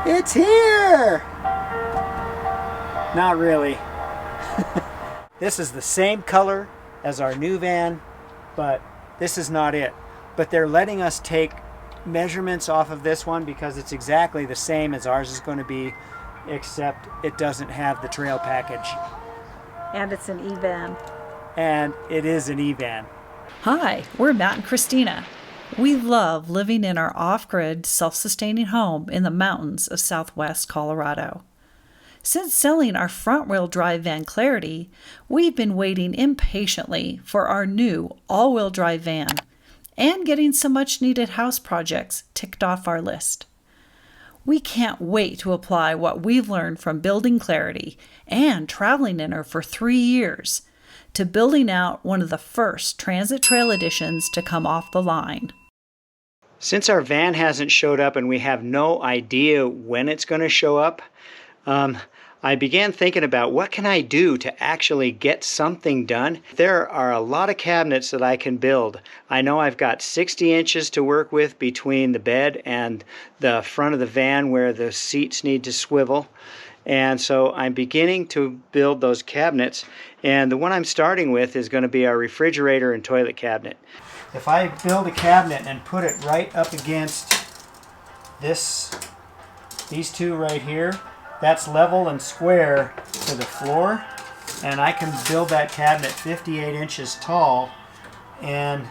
It's here! Not really. This is the same color as our new van, but this is not it. But they're letting us take measurements off of this one because it's exactly the same as ours is going to be, except it doesn't have the trail package. And it's an e-van. And it is an e-van. Hi, we're Matt and Christina. We love living in our off-grid, self-sustaining home in the mountains of southwest Colorado. Since selling our front-wheel drive van Clarity, we've been waiting impatiently for our new all-wheel drive van and getting some much-needed house projects ticked off our list. We can't wait to apply what we've learned from building Clarity and traveling in her for 3 years to building out one of the first Transit Trail editions to come off the line. Since our van hasn't showed up and we have no idea when it's going to show up, I began thinking about what can I do to actually get something done. There are a lot of cabinets that I can build. I know I've got 60 inches to work with between the bed and the front of the van where the seats need to swivel. And so I'm beginning to build those cabinets. And the one I'm starting with is going to be our refrigerator and toilet cabinet. If I build a cabinet and put it right up against these two right here, that's level and square to the floor, and I can build that cabinet 58 inches tall and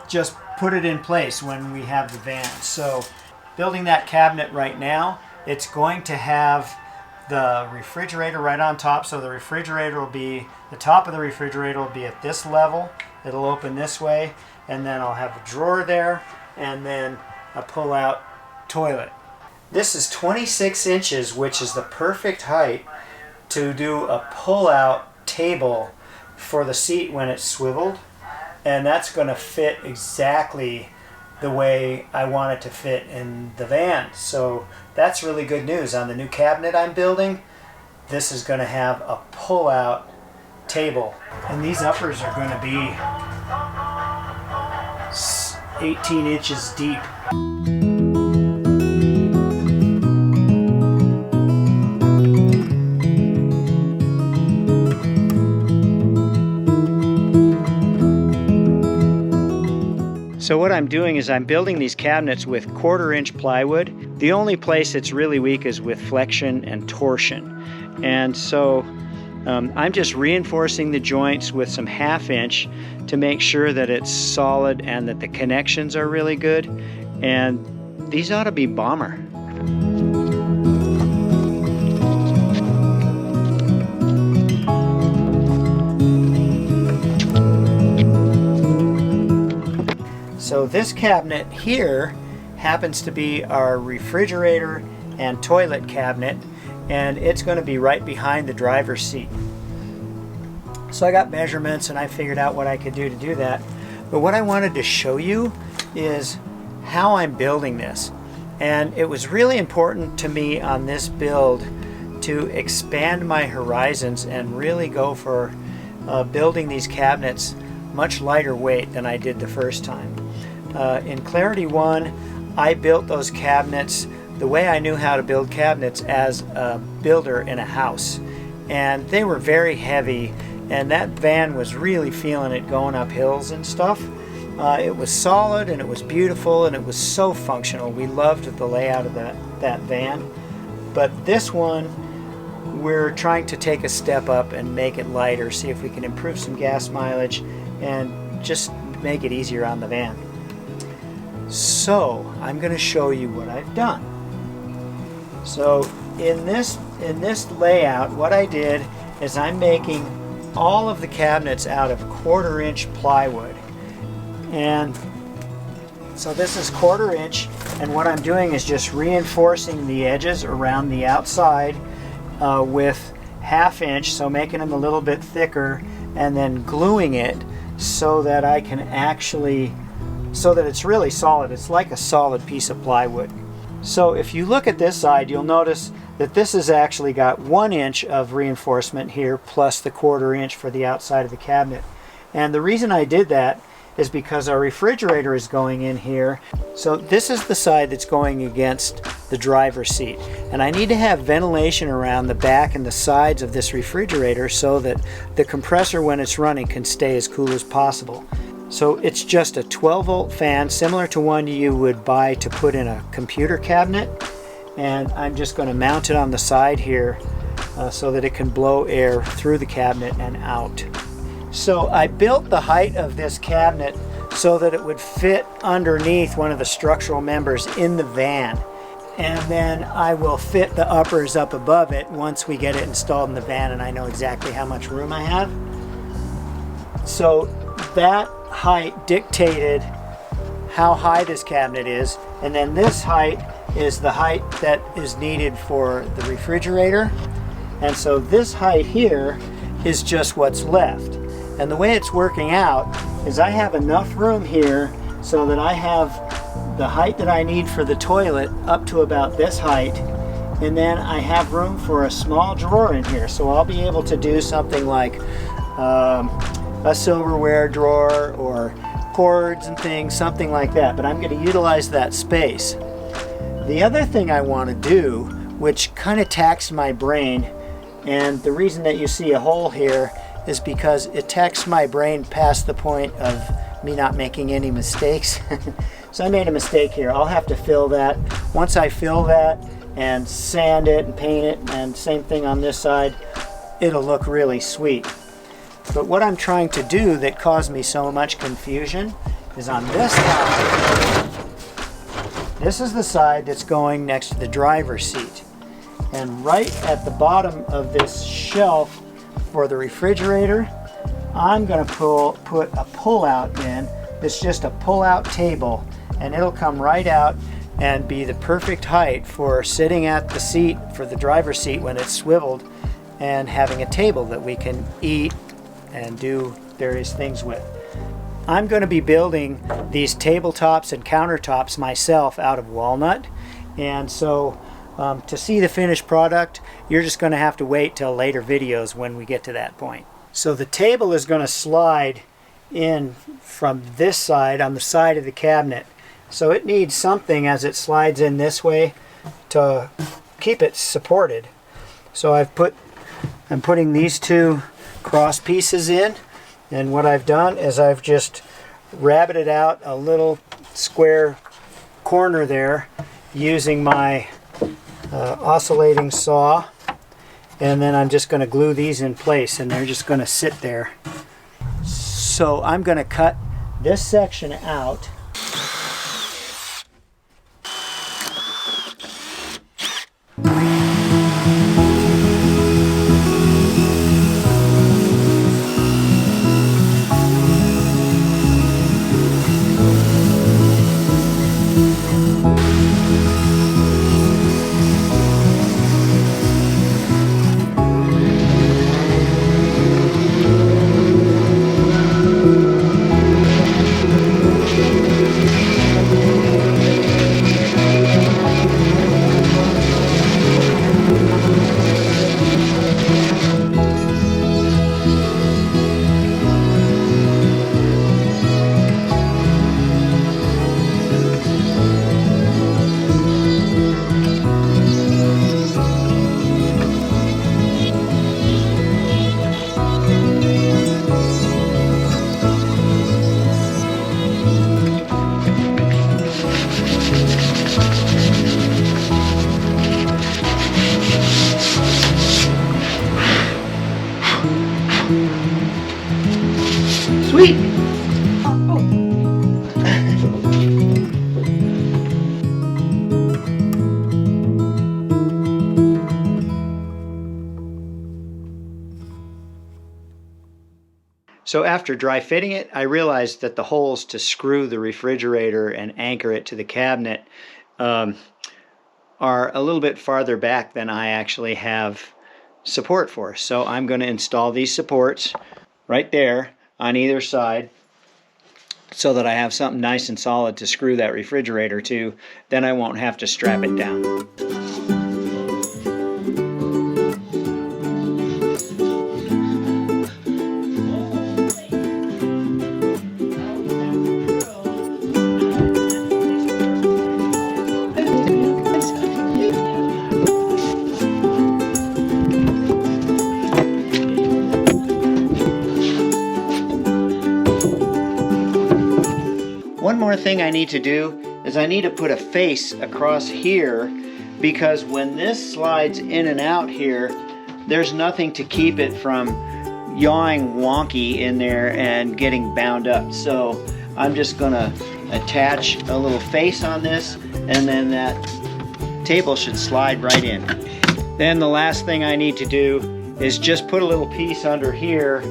just put it in place when we have the van. So building that cabinet right now, it's going to have the refrigerator right on top, so the refrigerator will be, the top of the refrigerator will be at this level. It'll open this way, and then I'll have a drawer there, and then a pull-out toilet. This is 26 inches, which is the perfect height to do a pull-out table for the seat when it's swiveled, and that's going to fit exactly the way I want it to fit in the van. So that's really good news. On the new cabinet I'm building, this is going to have a pull-out table, and these uppers are going to be 18 inches deep. So what I'm doing is I'm building these cabinets with 1/4 inch plywood. The only place it's really weak is with flexion and torsion. And so I'm just reinforcing the joints with some 1/2 inch to make sure that it's solid and that the connections are really good. And these ought to be bomber. So this cabinet here happens to be our refrigerator and toilet cabinet, and it's going to be right behind the driver's seat. So I got measurements and I figured out what I could do to do that. But what I wanted to show you is how I'm building this. And it was really important to me on this build to expand my horizons and really go for building these cabinets much lighter weight than I did the first time. In Clarity 1, I built those cabinets the way I knew how to build cabinets as a builder in a house. And they were very heavy, and that van was really feeling it going up hills and stuff. It was solid, and it was beautiful, and it was so functional. We loved the layout of that van. But this one, we're trying to take a step up and make it lighter, see if we can improve some gas mileage and just make it easier on the van. So I'm going to show you what I've done. So in this layout, what I did is I'm making all of the cabinets out of 1/4 inch plywood. And so this is 1/4 inch, and what I'm doing is just reinforcing the edges around the outside with 1/2 inch, so making them a little bit thicker, and then gluing it so that I can actually, so that it's really solid. It's like a solid piece of plywood. So if you look at this side, you'll notice that this has actually got 1 inch of reinforcement here plus the 1/4 inch for the outside of the cabinet. And the reason I did that is because our refrigerator is going in here. So this is the side that's going against the driver's seat. And I need to have ventilation around the back and the sides of this refrigerator so that the compressor, when it's running, can stay as cool as possible. So it's just a 12-volt fan, similar to one you would buy to put in a computer cabinet. And I'm just going to mount it on the side here so that it can blow air through the cabinet and out. So I built the height of this cabinet so that it would fit underneath one of the structural members in the van. And then I will fit the uppers up above it once we get it installed in the van and I know exactly how much room I have. So that height dictated how high this cabinet is, and then this height is the height that is needed for the refrigerator. And so this height here is just what's left. And the way it's working out is I have enough room here so that I have the height that I need for the toilet up to about this height, and then I have room for a small drawer in here. So I'll be able to do something like a silverware drawer or cords and things, something like that, but I'm going to utilize that space. The other thing I want to do, which kind of taxed my brain, and the reason that you see a hole here is because it taxed my brain past the point of me not making any mistakes. So I made a mistake here. I'll have to fill that. Once I fill that and sand it and paint it, and same thing on this side, it'll look really sweet. But what I'm trying to do that caused me so much confusion is on this side. This is the side that's going next to the driver's seat. And right at the bottom of this shelf for the refrigerator, I'm going to put a pull-out in. It's just a pull-out table, and it'll come right out and be the perfect height for sitting at the seat for the driver's seat when it's swiveled, and having a table that we can eat and do various things with. I'm going to be building these tabletops and countertops myself out of walnut, and so to see the finished product, you're just going to have to wait till later videos when we get to that point. So the table is going to slide in from this side, on the side of the cabinet. So it needs something as it slides in this way to keep it supported. So I'm putting these two cross pieces in, and what I've done is I've just rabbited out a little square corner there using my oscillating saw, and then I'm just going to glue these in place, and they're just going to sit there. So I'm going to cut this section out. Sweet! So after dry fitting it, I realized that the holes to screw the refrigerator and anchor it to the cabinet are a little bit farther back than I actually have support for. So I'm going to install these supports right there on either side so that I have something nice and solid to screw that refrigerator to. Then I won't have to strap it down. more thing I need to do is I need to put a face across here, because when this slides in and out here, there's nothing to keep it from yawing wonky in there and getting bound up. So I'm just gonna attach a little face on this, and then that table should slide right in. Then the last thing I need to do is just put a little piece under here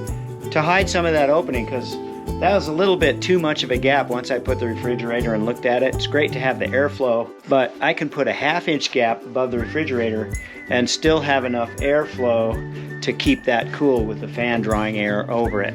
to hide some of that opening, because that was a little bit too much of a gap once I put the refrigerator and looked at it. It's great to have the airflow, but I can put a 1/2 inch gap above the refrigerator and still have enough airflow to keep that cool with the fan drawing air over it.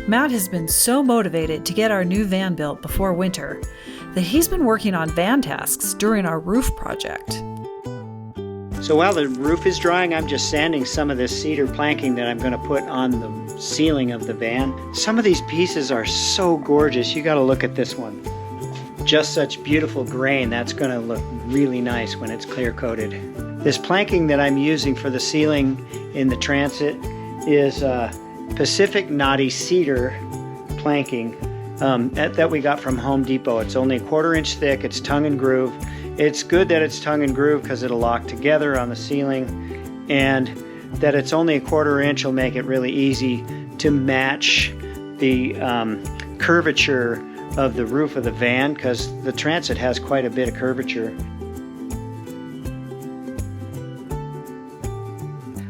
Matt has been so motivated to get our new van built before winter that he's been working on van tasks during our roof project. So while the roof is drying, I'm just sanding some of this cedar planking that I'm going to put on the ceiling of the van. Some of these pieces are so gorgeous. You got to look at this one. Just such beautiful grain. That's going to look really nice when it's clear coated. This planking that I'm using for the ceiling in the transit is Pacific Knotty cedar planking that we got from Home Depot. It's only 1/4 inch thick. It's tongue and groove. It's good that it's tongue and groove because it'll lock together on the ceiling, and that it's only 1/4 inch will make it really easy to match the curvature of the roof of the van, because the transit has quite a bit of curvature.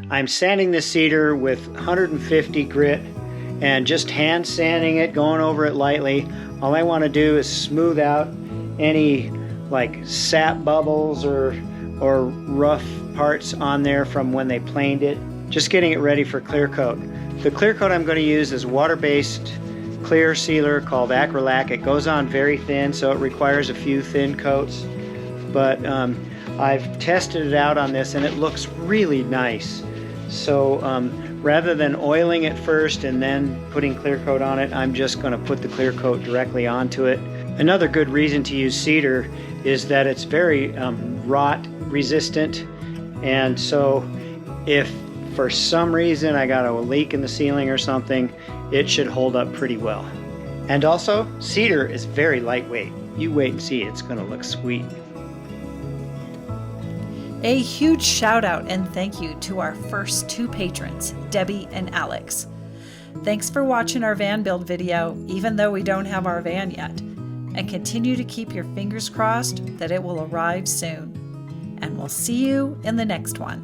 I'm sanding this cedar with 150 grit and just hand sanding it, going over it lightly. All I want to do is smooth out any like sap bubbles or rough parts on there from when they planed it. Just getting it ready for clear coat. The clear coat I'm going to use is water-based clear sealer called Acrylac. It goes on very thin, so it requires a few thin coats. But I've tested it out on this and it looks really nice. So rather than oiling it first and then putting clear coat on it, I'm just going to put the clear coat directly onto it. Another good reason to use cedar is that it's very rot resistant, and so if for some reason I got a leak in the ceiling or something, it should hold up pretty well. And also, cedar is very lightweight. You wait and see, it's going to look sweet. A huge shout out and thank you to our first 2 patrons, Debbie and Alex. Thanks for watching our van build video, even though we don't have our van yet. And continue to keep your fingers crossed that it will arrive soon. And we'll see you in the next one.